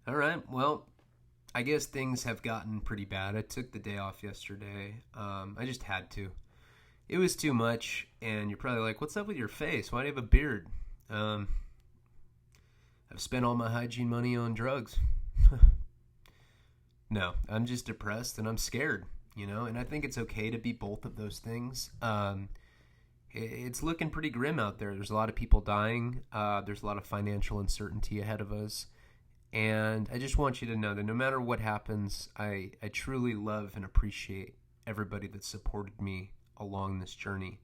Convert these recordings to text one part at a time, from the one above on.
All right. Well, I guess things have gotten pretty bad. I took the day off yesterday. I just had to. It was too much, and you're probably like, "What's up with your face? Why do you have a beard?" Um, I've spent all my hygiene money on drugs. No, I'm just depressed and I'm scared. And I think it's okay to be both of those things. It's looking pretty grim out there. There's a lot of people dying. There's a lot of financial uncertainty ahead of us. And I just want you to know that no matter what happens, I truly love and appreciate everybody that supported me along this journey.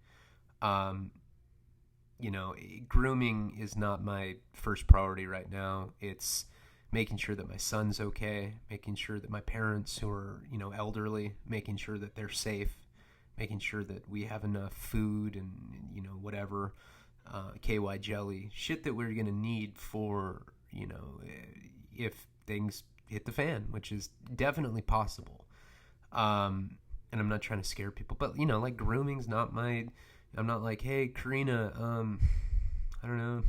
Um, Grooming is not my first priority right now. It's making sure that my son's okay, making sure that my parents who are, elderly, making sure that they're safe, making sure that we have enough food and, whatever, KY jelly, shit that we're going to need for, if things hit the fan, which is definitely possible. And I'm not trying to scare people, but, like grooming's not I'm not like, hey, Karina, I don't know,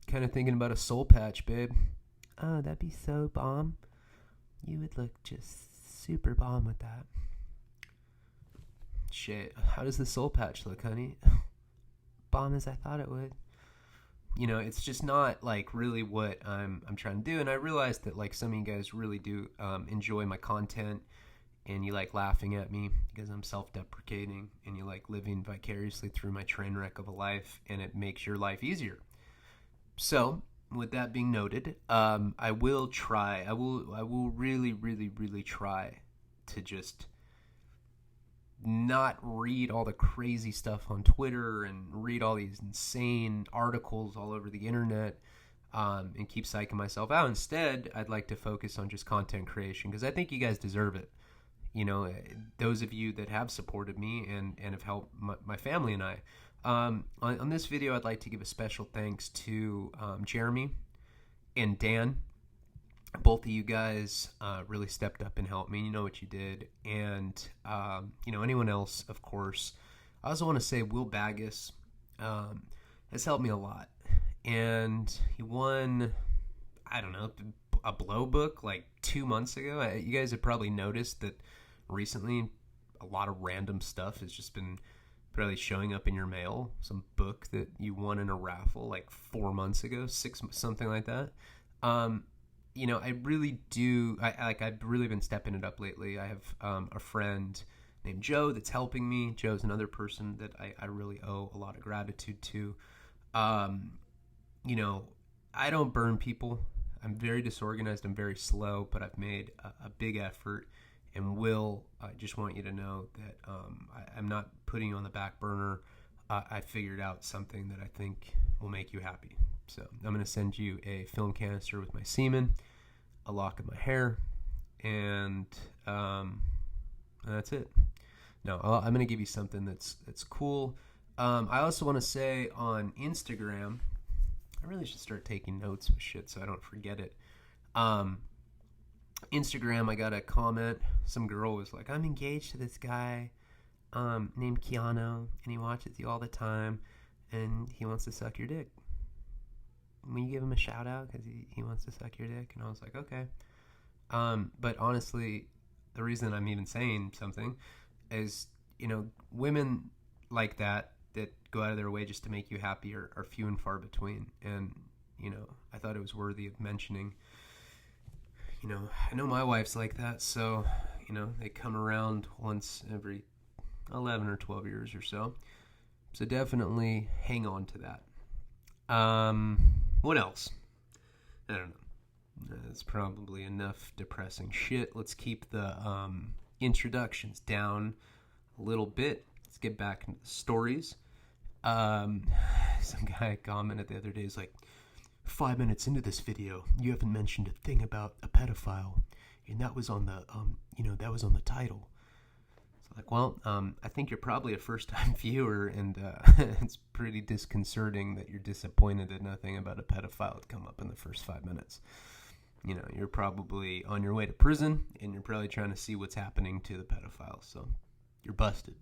kind of thinking about a soul patch, babe. Oh, that'd be so bomb. You would look just super bomb with that. Shit, how does the soul patch look, honey? Bomb as I thought it would. It's just not like really what I'm trying to do. And I realized that like some of you guys really do enjoy my content, and you like laughing at me because I'm self-deprecating, and you like living vicariously through my train wreck of a life, and it makes your life easier. So, with that being noted, I will try. I will really, really, really try to just not read all the crazy stuff on Twitter and read all these insane articles all over the internet, and keep psyching myself out. Instead, I'd like to focus on just content creation because I think you guys deserve it. Those of you that have supported me and have helped my family and I. On this video, I'd like to give a special thanks to Jeremy and Dan. Both of you guys really stepped up and helped me. You know what you did. And, anyone else, of course. I also want to say Will Baggus has helped me a lot. And he won, I don't know, a blow book like 2 months ago. You guys have probably noticed that recently a lot of random stuff has just been probably showing up in your mail. Some book that you won in a raffle like 4 months ago, something like that. I really do. I've really been stepping it up lately. I have a friend named Joe that's helping me. Joe's another person that I really owe a lot of gratitude to. I don't burn people. I'm very disorganized. I'm very slow, but I've made a big effort. And Will, I just want you to know that I'm not putting you on the back burner. I figured out something that I think will make you happy. So I'm going to send you a film canister with my semen, a lock of my hair, and that's it. No, I'm going to give you something that's cool. I also want to say on Instagram, I really should start taking notes with shit so I don't forget it. Instagram, I got a comment. Some girl was like, I'm engaged to this guy named Keanu, and he watches you all the time, and he wants to suck your dick. Will you give him a shout out because he wants to suck your dick? And I was like, okay. But honestly, the reason I'm even saying something is, women like that go out of their way just to make you happy are few and far between. And, I thought it was worthy of mentioning. I know my wife's like that, so, they come around once every 11 or 12 years or so. So definitely hang on to that. What else? I don't know. That's probably enough depressing shit. Let's keep the introductions down a little bit. Let's get back into the stories. Some guy commented the other day, he's like, 5 minutes into this video, you haven't mentioned a thing about a pedophile, and that was on the, that was on the title. It's like, well, I think you're probably a first-time viewer, and it's pretty disconcerting that you're disappointed that nothing about a pedophile had come up in the first 5 minutes. You're probably on your way to prison, and you're probably trying to see what's happening to the pedophile, so you're busted.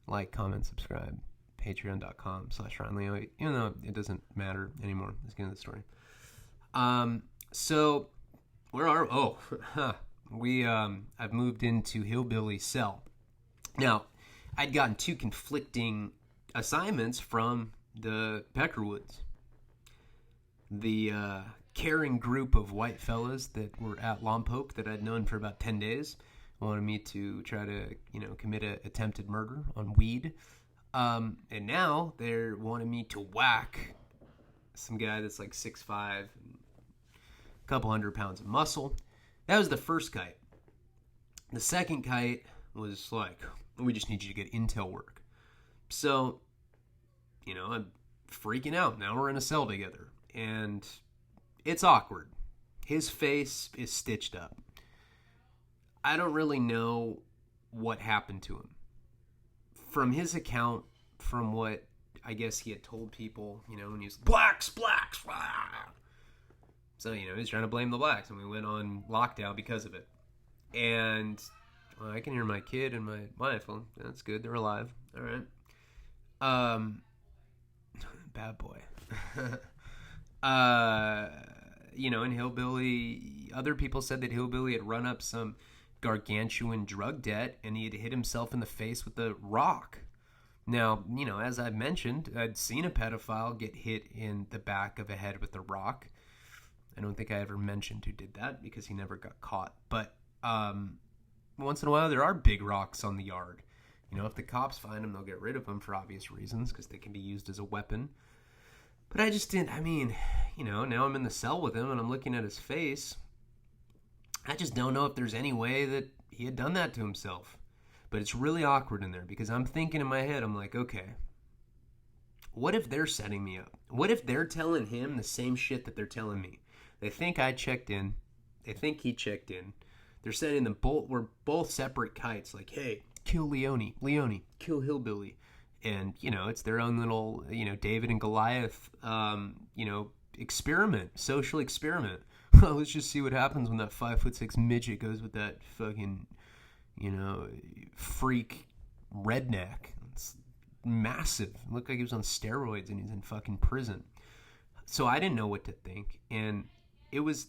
Like, comment, subscribe. Patreon.com/RyanLeo, even though it doesn't matter anymore. Let's get into the story. So Where are, oh, I've moved into hillbilly cell. Now, I'd gotten 2 conflicting assignments from the Peckerwoods. The caring group of white fellas that were at Lompoc that I'd known for about 10 days wanted me to try to, commit an attempted murder on weed. And now they're wanting me to whack some guy that's like 6'5", and a couple 100 pounds of muscle. That was the first kite. The second kite was like, we just need you to get intel work. So, I'm freaking out. Now we're in a cell together. And it's awkward. His face is stitched up. I don't really know what happened to him. From his account, from what I guess he had told people, when he was blacks. Ah. So, he was trying to blame the blacks, and we went on lockdown because of it. And I can hear my kid and my wife. Well, that's good. They're alive. All right. Bad boy. In Hillbilly, other people said that Hillbilly had run up some gargantuan drug debt, and he had hit himself in the face with a rock. Now, as I've mentioned, I'd seen a pedophile get hit in the back of a head with a rock. I don't think I ever mentioned who did that because he never got caught. But once in a while, there are big rocks on the yard. If the cops find them, they'll get rid of them for obvious reasons because they can be used as a weapon. But I just didn't, now I'm in the cell with him and I'm looking at his face. I just don't know if there's any way that he had done that to himself. But it's really awkward in there because I'm thinking in my head, I'm like, okay, what if they're setting me up? What if they're telling him the same shit that they're telling me? They think I checked in. They think he checked in. They're sending them both, we're both separate kites. Like, hey, kill Leone, kill Hillbilly. And, it's their own little, David and Goliath, experiment, social experiment. Let's just see what happens when that 5'6" midget goes with that fucking, freak redneck. It's massive. It looked like he was on steroids and he's in fucking prison. So I didn't know what to think. And it was,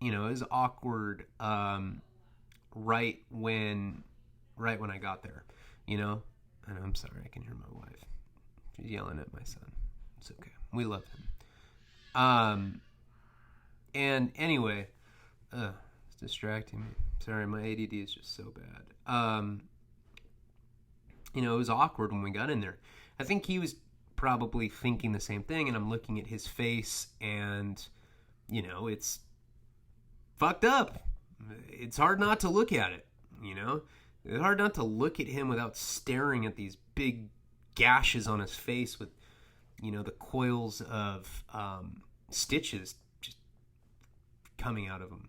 it was awkward right when I got there, And I'm sorry, I can hear my wife. She's yelling at my son. It's okay. We love him. And anyway, it's distracting me. Sorry, my ADD is just so bad. It was awkward when we got in there. I think he was probably thinking the same thing, and I'm looking at his face, and, it's fucked up. It's hard not to look at it, It's hard not to look at him without staring at these big gashes on his face with, the coils of stitches just coming out of him.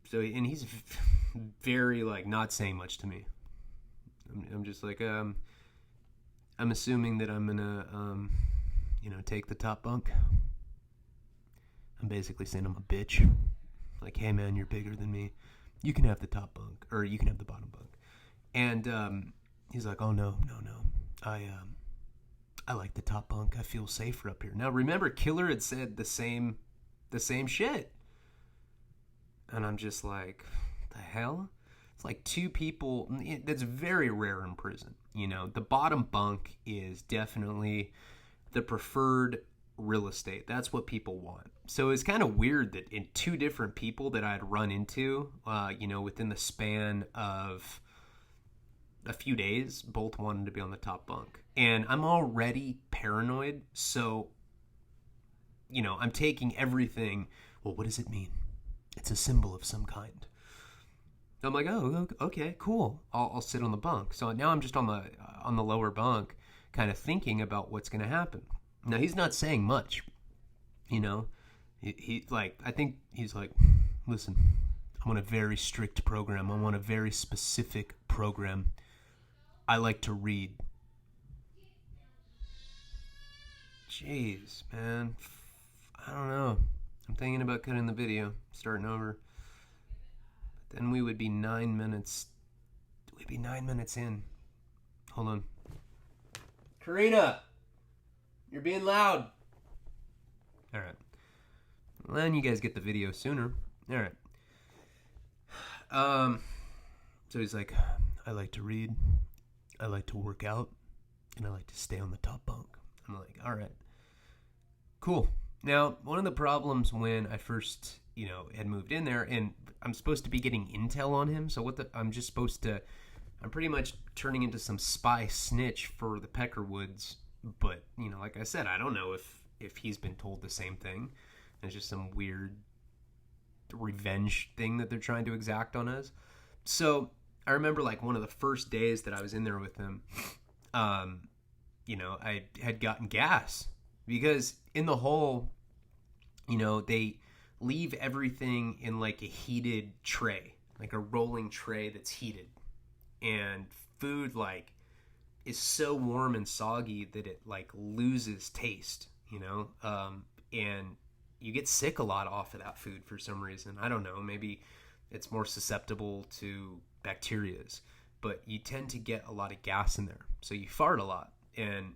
So, and he's very, not saying much to me. I'm just like, I'm assuming that I'm going to, take the top bunk. I'm basically saying I'm a bitch. Like, hey, man, you're bigger than me. You can have the top bunk, or you can have the bottom bunk. And he's like, oh, no. I like the top bunk. I feel safer up here. Now, remember, Killer had said the same shit. And I'm just like, the hell? It's like 2 people. That's very rare in prison. The bottom bunk is definitely the preferred real estate. That's what people want. So it's kind of weird that in 2 different people that I'd run into, within the span of a few days, both wanted to be on the top bunk. And I'm already paranoid, so, I'm taking everything. Well, what does it mean? It's a symbol of some kind. I'm like, oh, okay, cool. I'll sit on the bunk. So now I'm just on the lower bunk, kind of thinking about what's going to happen. Now, he's not saying much, He I think he's like, listen, I'm on a very strict program. I'm on a very specific program. I like to read. Jeez, man. I don't know. I'm thinking about cutting the video, starting over. But then we would be 9 minutes. We'd be 9 minutes in. Hold on. Karina! You're being loud. All right. Well, then you guys get the video sooner. All right. So he's like, I like to read, I like to work out, and I like to stay on the top bunk. I'm like, all right, cool. Now, one of the problems when I first, had moved in there, and I'm supposed to be getting intel on him, so I'm pretty much turning into some spy snitch for the Peckerwoods, but, like I said, I don't know if he's been told the same thing. It's just some weird revenge thing that they're trying to exact on us. So I remember like one of the first days that I was in there with him, I had gotten gas because in the hole, they leave everything in like a heated tray, like a rolling tray that's heated, and food like is so warm and soggy that it like loses taste, and you get sick a lot off of that food for some reason. I don't know, maybe it's more susceptible to bacterias, but you tend to get a lot of gas in there, so you fart a lot. And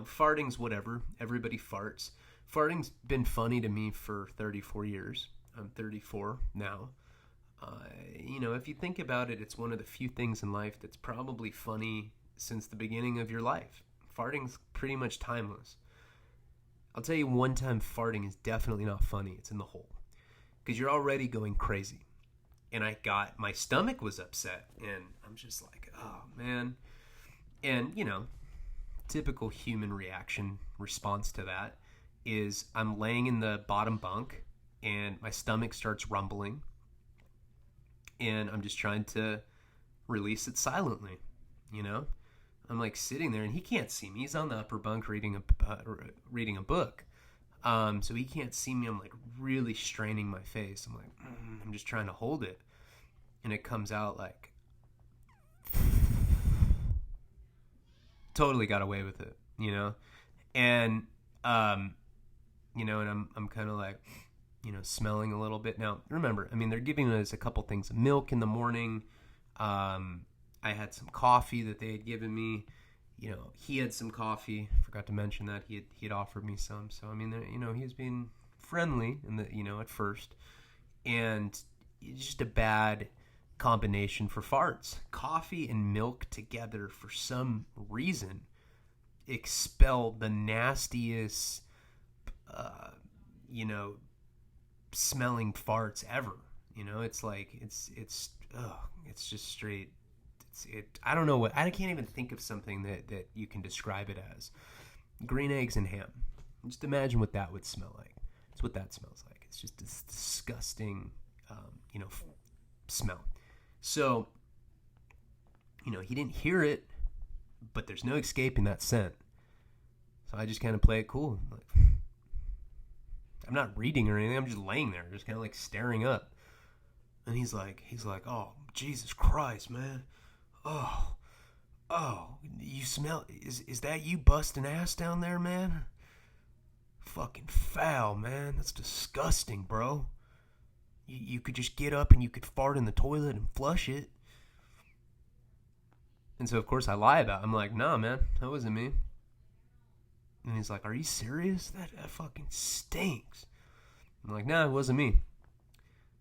farting's whatever, everybody farts. Farting's been funny to me for 34 years. I'm 34 now. If you think about it, it's one of the few things in life that's probably funny since the beginning of your life. Farting's pretty much timeless. I'll tell you one time farting is definitely not funny. It's in the hole. Because you're already going crazy. And my stomach was upset. And I'm just like, oh, man. And, typical human response to that is I'm laying in the bottom bunk and my stomach starts rumbling. And I'm just trying to release it silently, I'm like sitting there and he can't see me. He's on the upper bunk reading a book. So he can't see me. I'm like really straining my face. I'm like, I'm just trying to hold it. And it comes out like, totally got away with it, and, and I'm kind of like, smelling a little bit. Now, remember, they're giving us a couple things. Milk in the morning. I had some coffee that they had given me. He had some coffee. Forgot to mention that he had offered me some. So, he was being friendly at first. And it's just a bad combination for farts. Coffee and milk together for some reason expel the nastiest, smelling farts ever. It's like it's just straight. I don't know I can't even think of something that you can describe it as. Green eggs and ham. Just imagine what that would smell like. It's what that smells like. It's just this disgusting, smell. So, he didn't hear it, but there's no escaping that scent. So I just kind of play it cool. Like, I'm not reading or anything. I'm just laying there, just kind of like staring up. And he's like, oh, Jesus Christ, man. Oh, you smell, is that you busting ass down there, man? Fucking foul, man. That's disgusting, bro. You could just get up and you could fart in the toilet and flush it. And so, of course, I lie about it. I'm like, nah, man, that wasn't me. And he's like, are you serious? That fucking stinks. I'm like, nah, it wasn't me.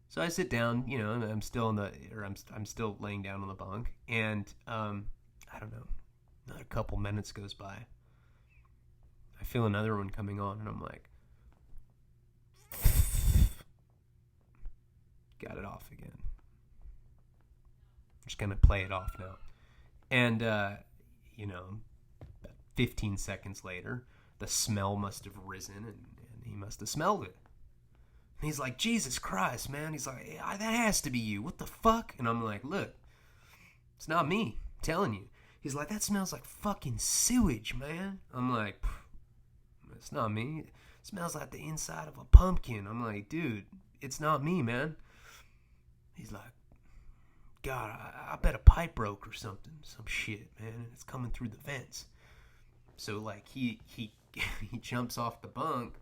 So I sit down, and I'm still I'm still laying down on the bunk, and I don't know, another couple minutes goes by. I feel another one coming on, and I'm like, got it off again. I'm just gonna play it off now, and 15 seconds later, the smell must have risen, and he must have smelled it. And he's like, Jesus Christ, man. He's like, that has to be you. What the fuck? And I'm like, look, it's not me. I'm telling you. He's like, that smells like fucking sewage, man. I'm like, it's not me. It smells like the inside of a pumpkin. I'm like, dude, it's not me, man. He's like, God, I bet a pipe broke or something. Some shit, man. And it's coming through the vents. So, like, he jumps off the bunk.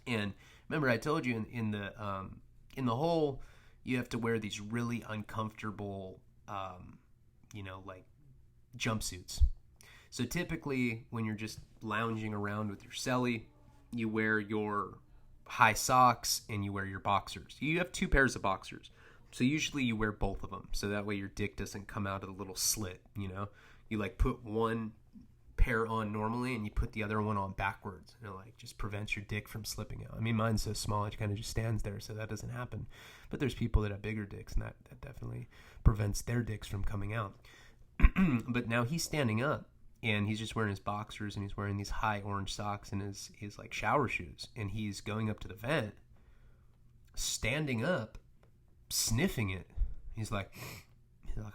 And remember, I told you in the hole, you have to wear these really uncomfortable, like jumpsuits. So typically, when you're just lounging around with your celly, you wear your high socks and you wear your boxers. You have 2 pairs of boxers. So usually you wear both of them. So that way your dick doesn't come out of the little slit, you know? You like put one pair on normally and you put the other one on backwards. And it like just prevents your dick from slipping out. I mean, mine's so small it kind of just stands there, so that doesn't happen. But there's people that have bigger dicks, and that definitely prevents their dicks from coming out. But now he's standing up and he's just wearing his boxers and he's wearing these high orange socks and his like shower shoes, and he's going up to the vent, standing up, sniffing it. He's like,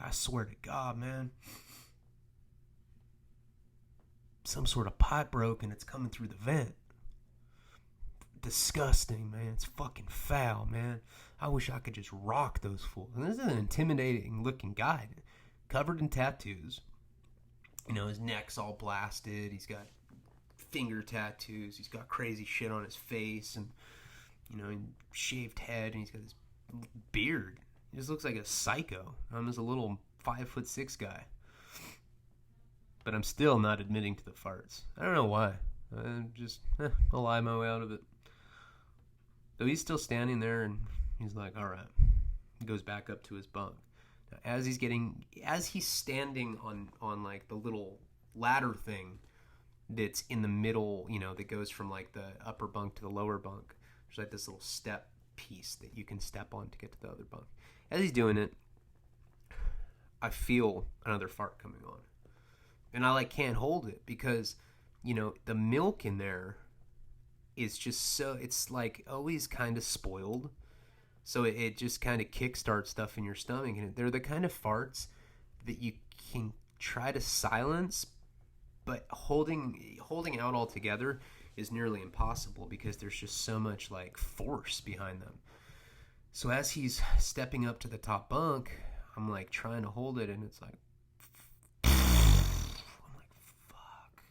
I swear to God, man, some sort of pipe broke and it's coming through the vent. Disgusting, man. It's fucking foul, man. I wish I could just rock those fools. And this is an intimidating looking guy, covered in tattoos. You know, his neck's all blasted. He's got finger tattoos. He's got crazy shit on his face, and, you know, shaved head, and he's got this beard. He just looks like a psycho. I'm just a little 5'6" guy. But I'm still not admitting to the farts. I don't know why. I'll lie my way out of it. So he's still standing there, and he's like, all right. He goes back up to his bunk. Now, as he's standing on like the little ladder thing that's in the middle, you know, that goes from like the upper bunk to the lower bunk. There's like this little step piece that you can step on to get to the other bunk. As he's doing it, I feel another fart coming on. And I like can't hold it because, you know, the milk in there is just so, it's like always kind of spoiled. So it just kind of kickstarts stuff in your stomach. And they're the kind of farts that you can try to silence, but holding out altogether is nearly impossible because there's just so much like force behind them. So as he's stepping up to the top bunk, I'm like trying to hold it, and it's like, I'm like, fuck.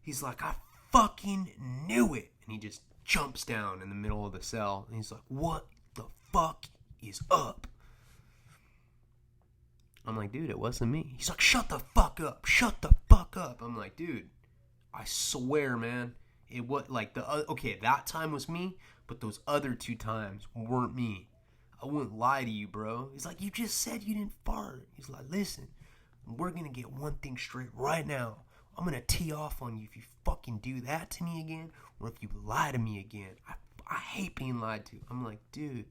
He's like, I fucking knew it. And he just jumps down in the middle of the cell, and he's like, what the fuck is up? I'm like, dude, it wasn't me. He's like, shut the fuck up. Shut the fuck up. I'm like, dude, I swear, man. It was like okay, that time was me, but those other 2 times weren't me. I wouldn't lie to you, bro. He's like, you just said you didn't fart. He's like, listen, we're going to get one thing straight right now. I'm going to tee off on you if you fucking do that to me again, or if you lie to me again. I hate being lied to. I'm like, dude,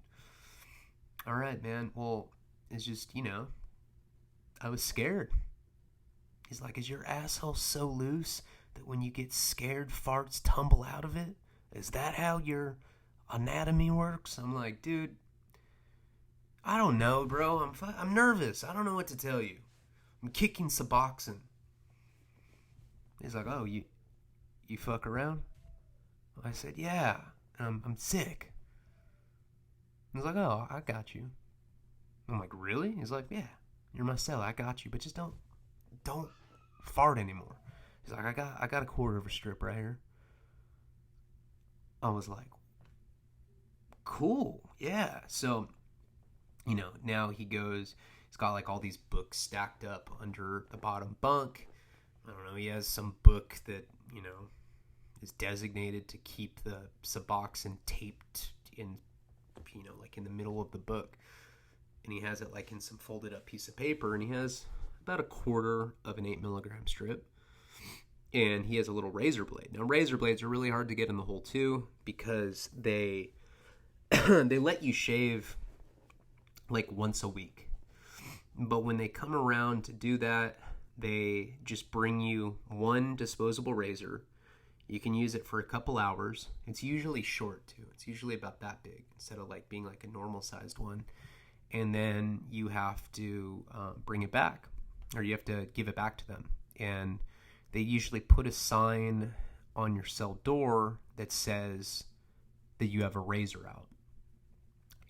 all right, man. Well, it's just, you know, I was scared. He's like, is your asshole so loose that when you get scared, farts tumble out of it? Is that how your anatomy works? I'm like, dude, I don't know, bro. I'm nervous. I don't know what to tell you. I'm kicking Suboxone. He's like, oh, you fuck around? I said, yeah. I'm sick. He's like, oh, I got you. I'm like, really? He's like, yeah, you're my cell. I got you, but just don't fart anymore. He's like, I got a quarter of a strip right here. I was like, cool, yeah. So, you know, now he's got like all these books stacked up under the bottom bunk. I don't know, he has some book that, you know, is designated to keep the Suboxone taped in, you know, like in the middle of the book. And he has it like in some folded up piece of paper, and he has about a quarter of an 8 milligram strip. And he has a little razor blade. Now, razor blades are really hard to get in the hole too, because they they let you shave like once a week. But when they come around to do that, they just bring you one disposable razor. You can use it for a couple hours. It's usually short too. It's usually about that big instead of like being like a normal sized one. And then you have to bring it back, or you have to give it back to them. And they usually put a sign on your cell door that says that you have a razor out.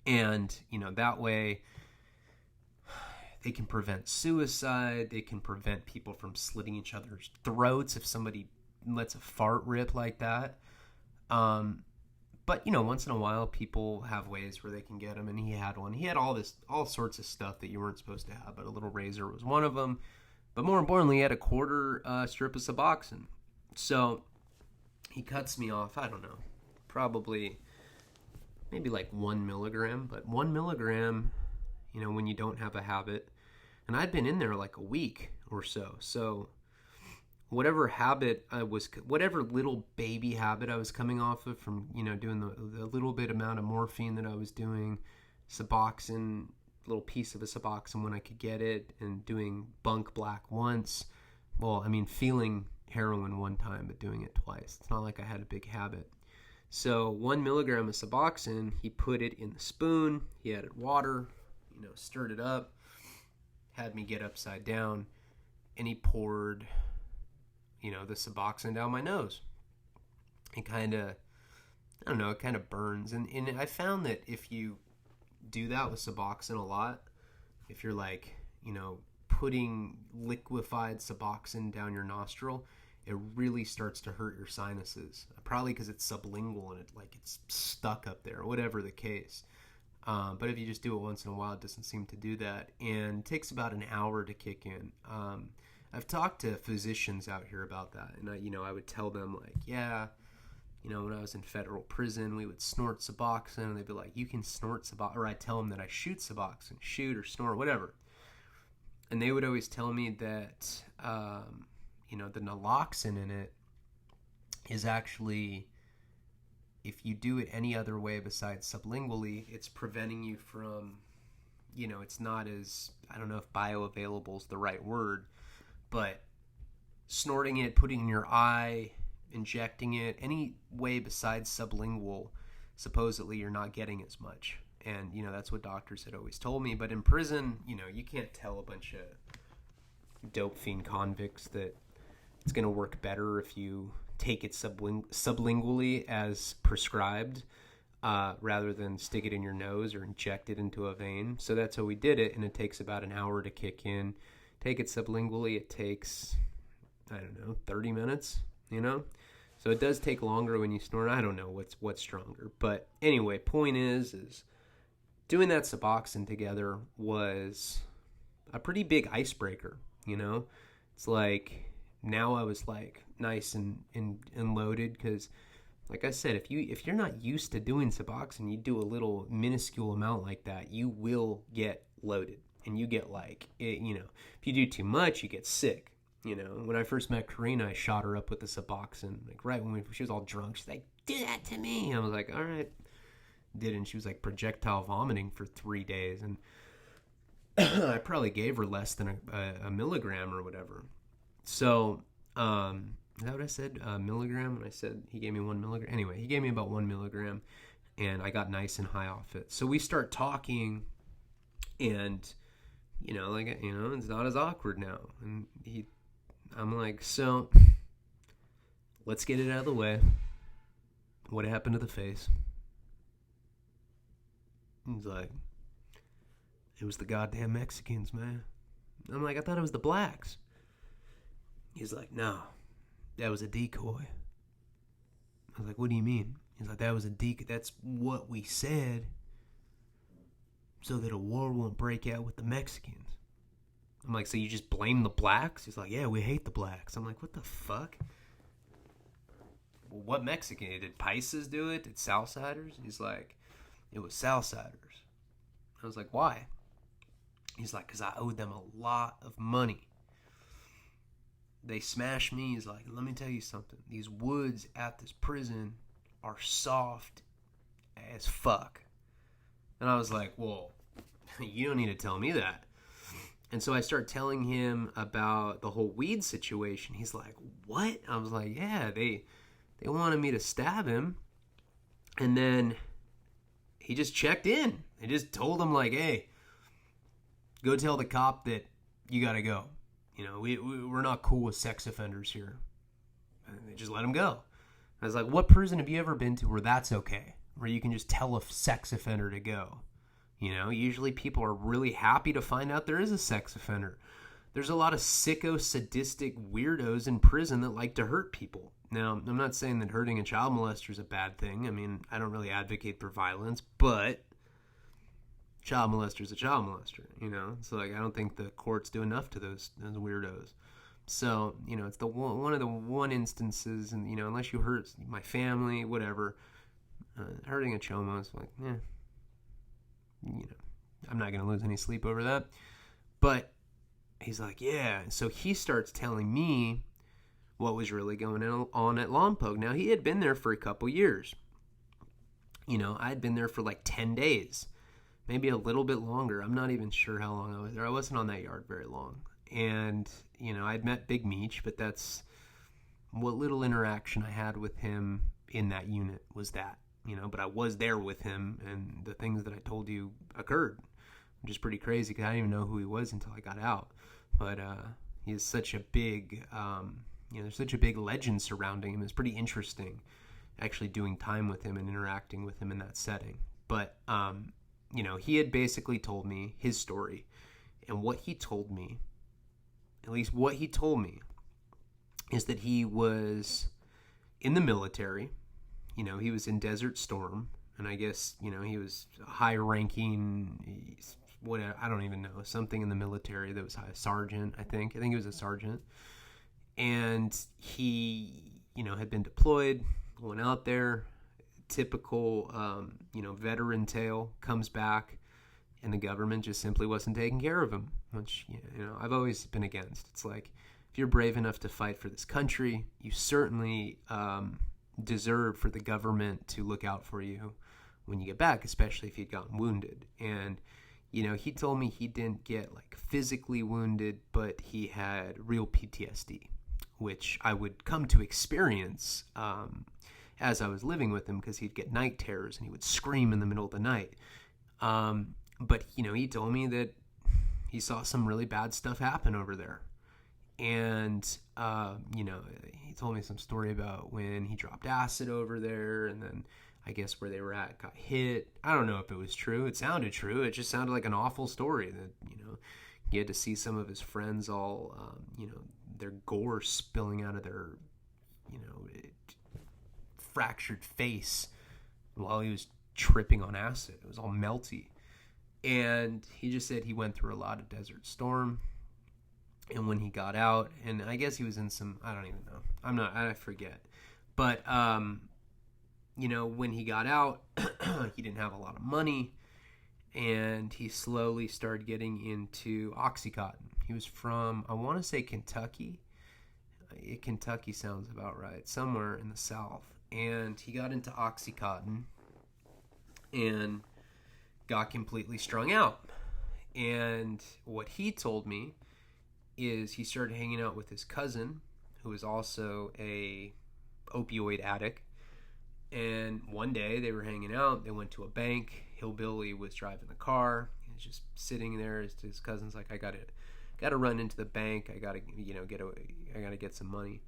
And, you know, that way they can prevent suicide. They can prevent people from slitting each other's throats if somebody lets a fart rip like that. But, you know, once in a while people have ways where they can get them, and he had one. He had all sorts of stuff that you weren't supposed to have, but a little razor was one of them. But more importantly, he had a quarter strip of Suboxone. So he cuts me off, I don't know, probably maybe like 1 milligram, but 1 milligram, when you don't have a habit, and I'd been in there like a week or so. So whatever little baby habit I was coming off of from, doing the little bit amount of morphine that I was doing, Suboxone, little piece of a Suboxone when I could get it, and doing bunk black once. Well, I mean, feeling heroin one time, but doing it twice. It's not like I had a big habit. So 1 milligram of Suboxone, he put it in the spoon, he added water, stirred it up, had me get upside down, and he poured, the Suboxone down my nose. It kind of, I don't know, it kind of burns. And I found that if you do that with Suboxone a lot, if you're like, putting liquefied Suboxone down your nostril, it really starts to hurt your sinuses. Probably because it's sublingual and it's stuck up there, whatever the case. But if you just do it once in a while, it doesn't seem to do that. And it takes about an hour to kick in. I've talked to physicians out here about that, and I would tell them like, yeah, when I was in federal prison, we would snort Suboxone, and they'd be like, you can snort Suboxone, or I'd tell them that I shoot Suboxone, shoot or snort, whatever. And they would always tell me that, the naloxone in it is actually, if you do it any other way besides sublingually, it's preventing you from, it's not as, I don't know if bioavailable is the right word, but snorting it, putting it in your eye, injecting it, any way besides sublingual, supposedly you're not getting as much. And, that's what doctors had always told me. But in prison, you can't tell a bunch of dope fiend convicts that it's going to work better if you take it sublingually as prescribed, rather than stick it in your nose or inject it into a vein. So that's how we did it, and it takes about an hour to kick in. Take it sublingually, it takes, 30 minutes, So it does take longer when you snort. I don't know what's stronger. But anyway, point is doing that Suboxone together was a pretty big icebreaker, It's like, now I was like nice and loaded, because like I said, if you're not used to doing Suboxone, you do a little minuscule amount like that, you will get loaded. And you get like, if you do too much, you get sick. When I first met Karina, I shot her up with the Suboxone. Like right when she was all drunk, she's like, do that to me. I was like, all right. Did it, and she was like projectile vomiting for 3 days. And I probably gave her less than a milligram or whatever. So, is that what I said? Milligram? And I said he gave me 1 milligram. Anyway, he gave me about 1 milligram, and I got nice and high off it. So we start talking, and it's not as awkward now. And I'm like, so let's get it out of the way. What happened to the face? He's like, it was the goddamn Mexicans, man. I'm like, I thought it was the blacks. He's like, no, that was a decoy. I was like, what do you mean? He's like, that was a decoy. That's what we said, so that a war won't break out with the Mexicans. I'm like, so you just blame the blacks? He's like, yeah, we hate the blacks. I'm like, what the fuck? Well, what Mexican? Did Paisas do it? Did Southsiders? He's like, it was Southsiders. I was like, why? He's like, because I owed them a lot of money. They smashed me. He's like, let me tell you something. These woods at this prison are soft as fuck. And I was like, well, you don't need to tell me that. And so I start telling him about the whole weed situation. He's like, what? I was like, yeah, they wanted me to stab him. And then he just checked in. They just told him, like, hey, go tell the cop that you got to go. We're not cool with sex offenders here. And they just let him go. I was like, what prison have you ever been to where that's okay? Where you can just tell a sex offender to go? Usually people are really happy to find out there is a sex offender. There's a lot of sicko, sadistic weirdos in prison that like to hurt people. Now, I'm not saying that hurting a child molester is a bad thing. I mean, I don't really advocate for violence, but child molester is a child molester, So, like, I don't think the courts do enough to those weirdos. So, it's one of the instances, and, unless you hurt my family, whatever, Hurting a choma is like, I'm not going to lose any sleep over that. But he's like, yeah. So he starts telling me what was really going on at Lompoc. Now, he had been there for a couple years. I'd been there for like 10 days, maybe a little bit longer. I'm not even sure how long I was there. I wasn't on that yard very long. And, I'd met Big Meech, but that's what little interaction I had with him in that unit was that, but I was there with him, and the things that I told you occurred, which is pretty crazy because I didn't even know who he was until I got out. But he is such a big, there's such a big legend surrounding him. It's pretty interesting actually doing time with him and interacting with him in that setting. But, he had basically told me his story, and what he told me, at least what he told me, is that he was in the military. He was in Desert Storm, and I guess, he was high-ranking, I don't even know, something in the military that was high, sergeant, I think he was a sergeant, and he, had been deployed, going out there, typical, veteran tale, comes back, and the government just simply wasn't taking care of him, which, I've always been against. It's like, if you're brave enough to fight for this country, you certainly deserve for the government to look out for you when you get back, especially if you'd gotten wounded. And, he told me he didn't get like physically wounded, but he had real PTSD, which I would come to experience as I was living with him, because he'd get night terrors and he would scream in the middle of the night. But, he told me that he saw some really bad stuff happen over there. And, he told me some story about when he dropped acid over there, and then I guess where they were at got hit. I don't know if it was true. It sounded true. It just sounded like an awful story that, he had to see some of his friends all, their gore spilling out of their, fractured face while he was tripping on acid. It was all melty. And he just said he went through a lot of Desert Storm. And when he got out, and I guess he was in some, I don't even know. I forget. But, when he got out, he didn't have a lot of money, and he slowly started getting into OxyContin. He was from, I want to say Kentucky. Kentucky sounds about right. Somewhere in the South. And he got into OxyContin and got completely strung out. And what he told me is he started hanging out with his cousin, who was also a opioid addict. And one day they were hanging out. They went to a bank. Hillbilly was driving the car. He was just sitting there. His cousin's like, I gotta run into the bank. I gotta get some money.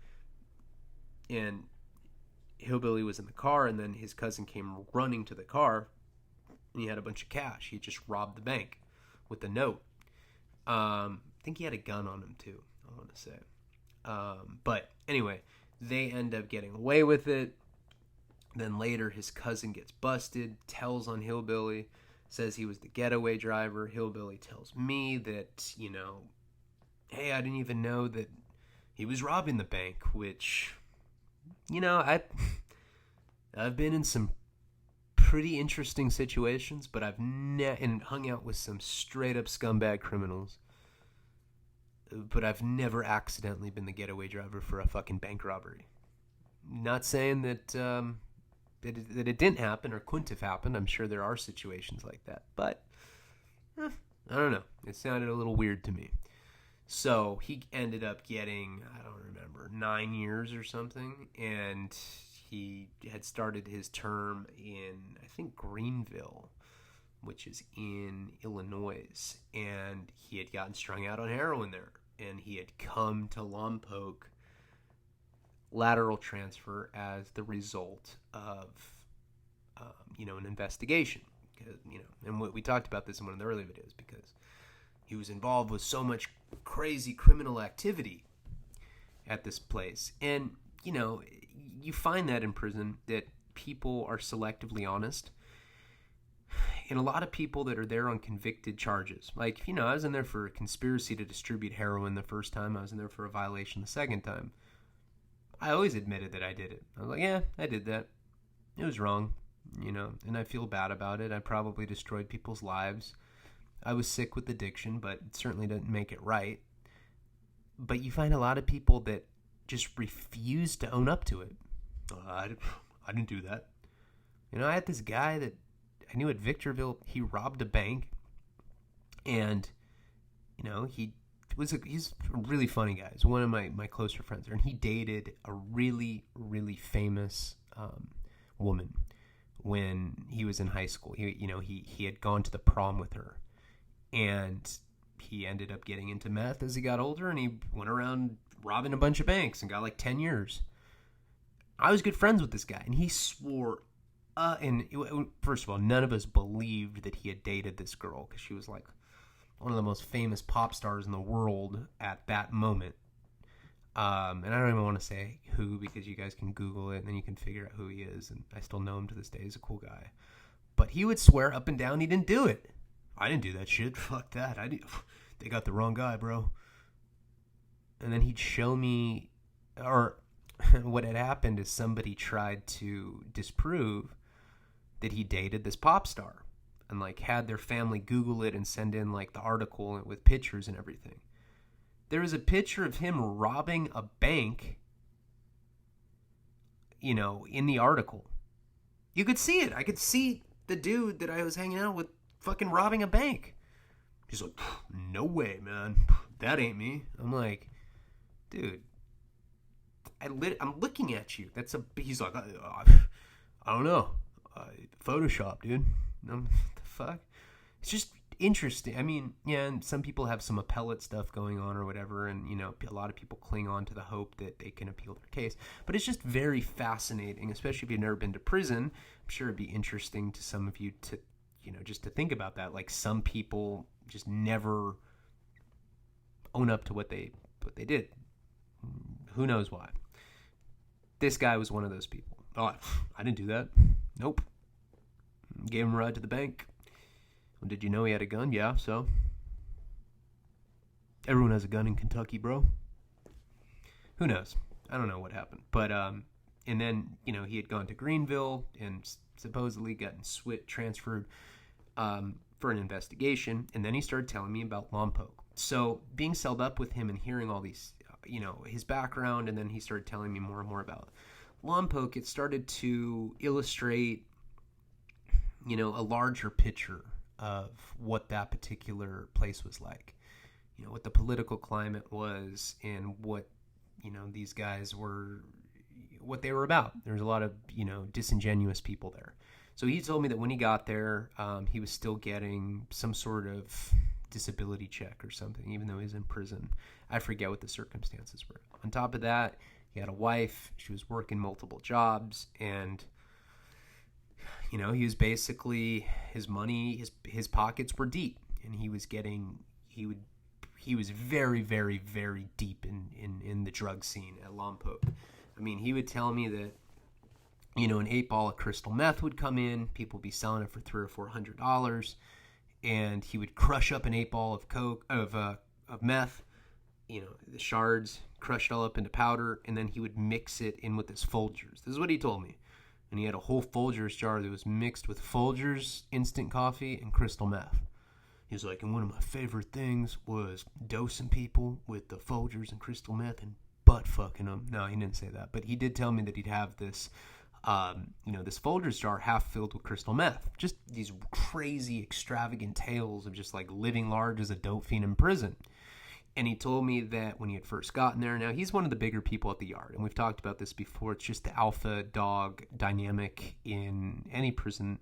And Hillbilly was in the car, and then his cousin came running to the car, and he had a bunch of cash. He just robbed the bank with the note. I think he had a gun on him too, I want to say. But anyway, they end up getting away with it. Then later his cousin gets busted, tells on Hillbilly, says he was the getaway driver. Hillbilly tells me that, hey, I didn't even know that he was robbing the bank, which, I've been in some pretty interesting situations, but I've and hung out with some straight up scumbag criminals. But I've never accidentally been the getaway driver for a fucking bank robbery. Not saying that that it didn't happen or couldn't have happened. I'm sure there are situations like that, but I don't know. It sounded a little weird to me. So he ended up getting, I don't remember, 9 years or something, and he had started his term in, I think, Greenville, which is in Illinois, and he had gotten strung out on heroin there, and he had come to Lompoc lateral transfer as the result of, an investigation. And we talked about this in one of the early videos, because he was involved with so much crazy criminal activity at this place. And, you find that in prison, that people are selectively honest. And a lot of people that are there on convicted charges. Like, I was in there for a conspiracy to distribute heroin the first time. I was in there for a violation the second time. I always admitted that I did it. I was like, yeah, I did that. It was wrong. and I feel bad about it. I probably destroyed people's lives. I was sick with addiction, but it certainly didn't make it right. But you find a lot of people that just refuse to own up to it. I didn't do that. I had this guy that I knew at Victorville. He robbed a bank, and he's a really funny guy. He's one of my closer friends there, and he dated a really, really famous woman when he was in high school. He had gone to the prom with her, and he ended up getting into meth as he got older, and he went around robbing a bunch of banks and got like 10 years. I was good friends with this guy, and he swore, first of all, none of us believed that he had dated this girl because she was like one of the most famous pop stars in the world at that moment. And I don't even want to say who, because you guys can Google it and then you can figure out who he is. And I still know him to this day. He's a cool guy. But he would swear up and down he didn't do it. I didn't do that shit. Fuck that. They got the wrong guy, bro. And then he'd show me, or what had happened is somebody tried to disprove that he dated this pop star, and like had their family Google it and send in like the article with pictures and everything. There was a picture of him robbing a bank, in the article. You could see it. I could see the dude that I was hanging out with fucking robbing a bank. He's like, no way, man. That ain't me. I'm like, dude, I'm looking at you. He's like, I don't know. Photoshop, dude. What the fuck? It's just interesting. I mean, yeah, and some people have some appellate stuff going on or whatever, and, a lot of people cling on to the hope that they can appeal their case. But it's just very fascinating, especially if you've never been to prison. I'm sure it'd be interesting to some of you to, just to think about that. Like, some people just never own up to what they did. Who knows why? This guy was one of those people. Oh, I didn't do that. Nope. Gave him a ride to the bank. Well, did you know he had a gun? Yeah, so. Everyone has a gun in Kentucky, bro. Who knows? I don't know what happened. But, and then, he had gone to Greenville and supposedly gotten transferred for an investigation. And then he started telling me about Lompoc. So being celled up with him and hearing all these, his background, and then he started telling me more and more about Lompoc, it started to illustrate, a larger picture of what that particular place was like, what the political climate was, and what, these guys were, what they were about. There's a lot of, disingenuous people there. So he told me that when he got there, he was still getting some sort of disability check or something, even though he was in prison. I forget what the circumstances were. On top of that, he had a wife. She was working multiple jobs, and he was basically, his money, his pockets were deep, and he was very, very, very deep in the drug scene at Lompoc. I mean, he would tell me that, an 8-ball of crystal meth would come in, people would be selling it for $300 or $400, and he would crush up an 8-ball of coke, of meth, the shards, crush it all up into powder, and then he would mix it in with his Folgers. This is what he told me. And he had a whole Folgers jar that was mixed with Folgers instant coffee and crystal meth. He was like, and one of my favorite things was dosing people with the Folgers and crystal meth and butt fucking them. No, he didn't say that, but he did tell me that he'd have this, this Folgers jar half filled with crystal meth. Just these crazy, extravagant tales of just like living large as a dope fiend in prison. And he told me that when he had first gotten there, now he's one of the bigger people at the yard, and we've talked about this before. It's just the alpha dog dynamic in any prison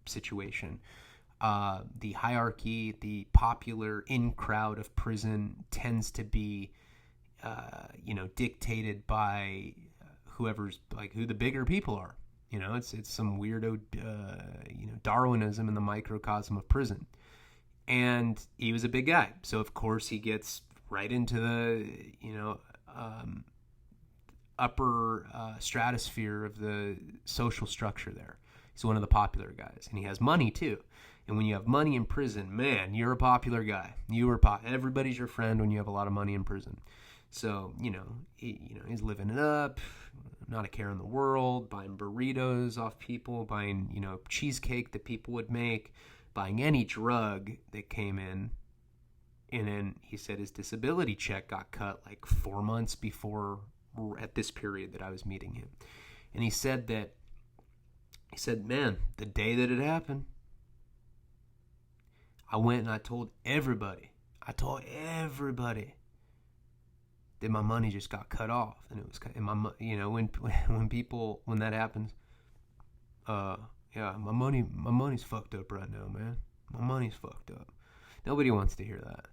situation. The hierarchy, the popular in crowd of prison tends to be, dictated by whoever's like who the bigger people are. It's some weirdo, Darwinism in the microcosm of prison. And he was a big guy, so of course he gets right into the, upper stratosphere of the social structure there. He's one of the popular guys, and he has money too. And when you have money in prison, man, you're a popular guy. Everybody's your friend when you have a lot of money in prison. So, he's living it up, not a care in the world, buying burritos off people, buying, cheesecake that people would make, buying any drug that came in. And then he said his disability check got cut like 4 months before, at this period that I was meeting him. And he said, man, the day that it happened, I went and I told everybody that my money just got cut off, and it was, and my, when that happens, my money's fucked up right now, man. My money's fucked up. Nobody wants to hear that,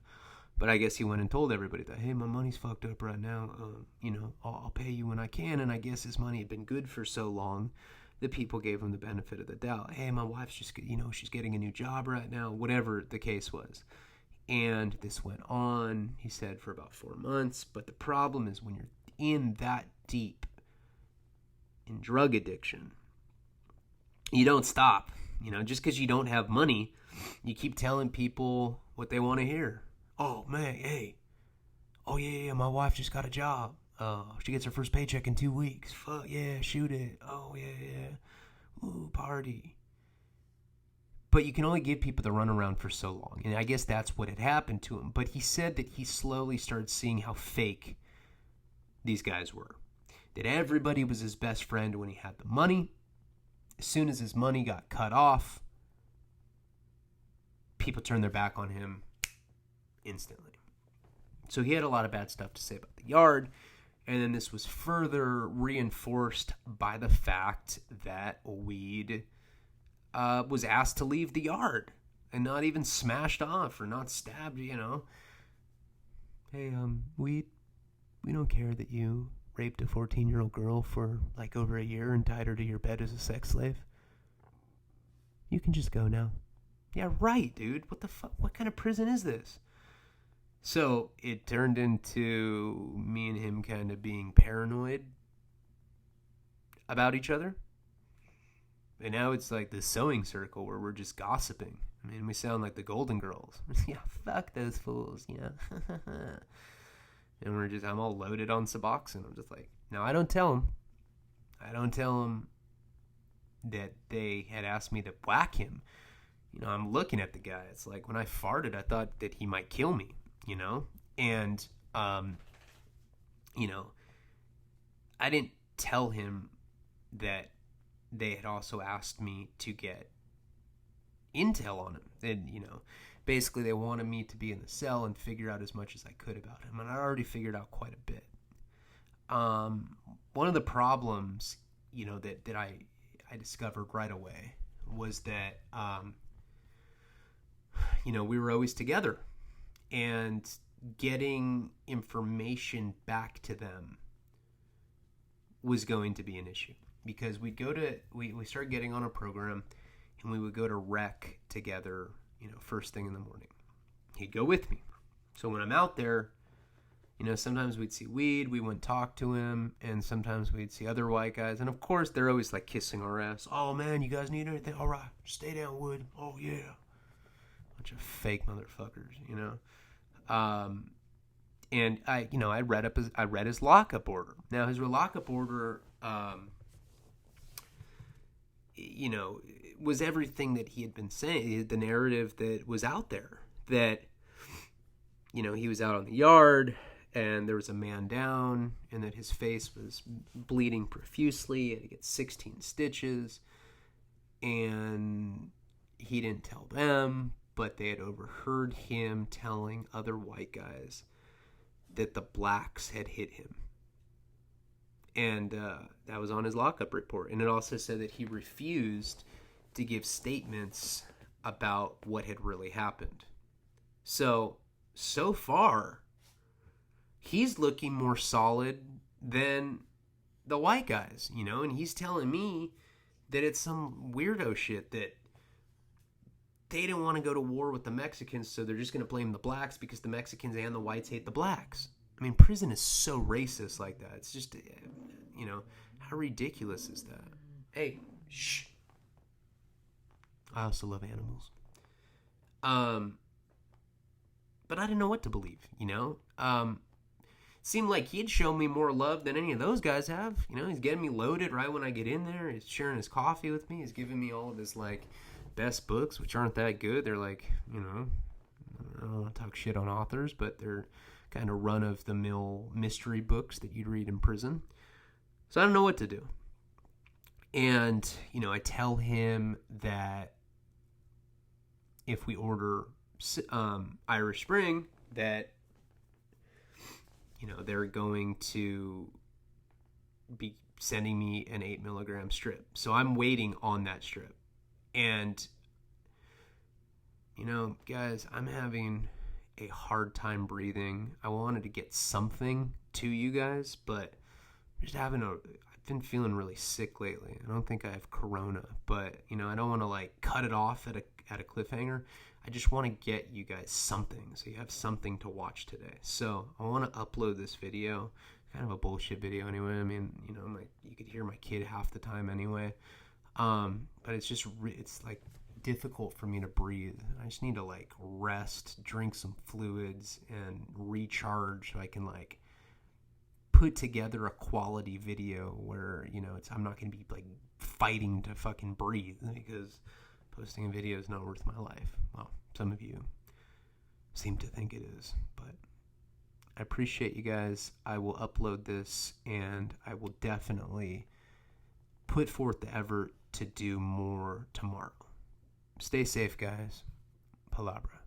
but I guess he went and told everybody that, hey, my money's fucked up right now. I'll pay you when I can, and I guess his money had been good for so long that people gave him the benefit of the doubt. Hey, my wife's just, she's getting a new job right now, whatever the case was. And this went on, he said, for about 4 months. But the problem is when you're in that deep in drug addiction, you don't stop. Just because you don't have money, you keep telling people what they want to hear. Oh, man, hey. Oh, yeah, my wife just got a job. She gets her first paycheck in 2 weeks. Fuck, yeah, shoot it. Oh, yeah. Ooh, party. But you can only give people the runaround for so long. And I guess that's what had happened to him. But he said that he slowly started seeing how fake these guys were. That everybody was his best friend when he had the money. As soon as his money got cut off, people turned their back on him instantly. So he had a lot of bad stuff to say about the yard. And then this was further reinforced by the fact that weed was asked to leave the yard and not even smashed off or not stabbed, Hey, weed, we don't care that you raped a 14-year-old girl for like over a year and tied her to your bed as a sex slave. You can just go now. Yeah, right, dude. What the fuck? What kind of prison is this? So it turned into me and him kind of being paranoid about each other. And now it's like the sewing circle where we're just gossiping. I mean, we sound like the Golden Girls. Yeah, fuck those fools, And I'm all loaded on Suboxone. I'm just like, no, I don't tell them that they had asked me to whack him. I'm looking at the guy. It's like when I farted, I thought that he might kill me, And, I didn't tell him that they had also asked me to get intel on him. And, basically they wanted me to be in the cell and figure out as much as I could about him. And I already figured out quite a bit. One of the problems, that I discovered right away was that, we were always together. And getting information back to them was going to be an issue. Because we started getting on a program and we would go to rec together, first thing in the morning. He'd go with me. So when I'm out there, sometimes we'd see weed, we wouldn't talk to him, and sometimes we'd see other white guys. And of course, they're always like kissing our ass. Oh man, you guys need anything? All right, stay down, Wood. Oh yeah. Bunch of fake motherfuckers, And I read his lockup order. Now his lockup order, was everything that he had been saying, the narrative that was out there, that, he was out on the yard and there was a man down and that his face was bleeding profusely and he gets 16 stitches and he didn't tell them, but they had overheard him telling other white guys that the blacks had hit him. And that was on his lockup report. And it also said that he refused to give statements about what had really happened. So far, he's looking more solid than the white guys, and he's telling me that it's some weirdo shit that they didn't want to go to war with the Mexicans, so they're just going to blame the blacks because the Mexicans and the whites hate the blacks. I mean, prison is so racist like that. It's just, how ridiculous is that? Hey, shh. I also love animals. But I didn't know what to believe, seemed like he'd show me more love than any of those guys have. You know, he's getting me loaded right when I get in there. He's sharing his coffee with me. He's giving me all of his, like, best books, which aren't that good. They're like, you know, I don't want to talk shit on authors, but they're kind of run-of-the-mill mystery books that you'd read in prison. So I don't know what to do. And, you know, I tell him that if we order Irish Spring, that, you know, they're going to be sending me an 8 milligram strip. So I'm waiting on that strip. And, you know, guys, I'm having a hard time breathing. I wanted to get something to you guys, but I've been feeling really sick lately. I don't think I have corona, but, you know, I don't want to, like, cut it off at a cliffhanger. I just want to get you guys something, so you have something to watch today. So I want to upload this video, kind of a bullshit video anyway. I mean, you know, you could hear my kid half the time anyway. But it's just, it's like difficult for me to breathe. I just need to, like, rest, drink some fluids, and recharge so I can, like, put together a quality video where, you know, I'm not going to be, like, fighting to fucking breathe, because posting a video is not worth my life. Well, some of you seem to think it is, but I appreciate you guys. I will upload this, and I will definitely put forth the effort to do more tomorrow. Stay safe, guys. Palabra.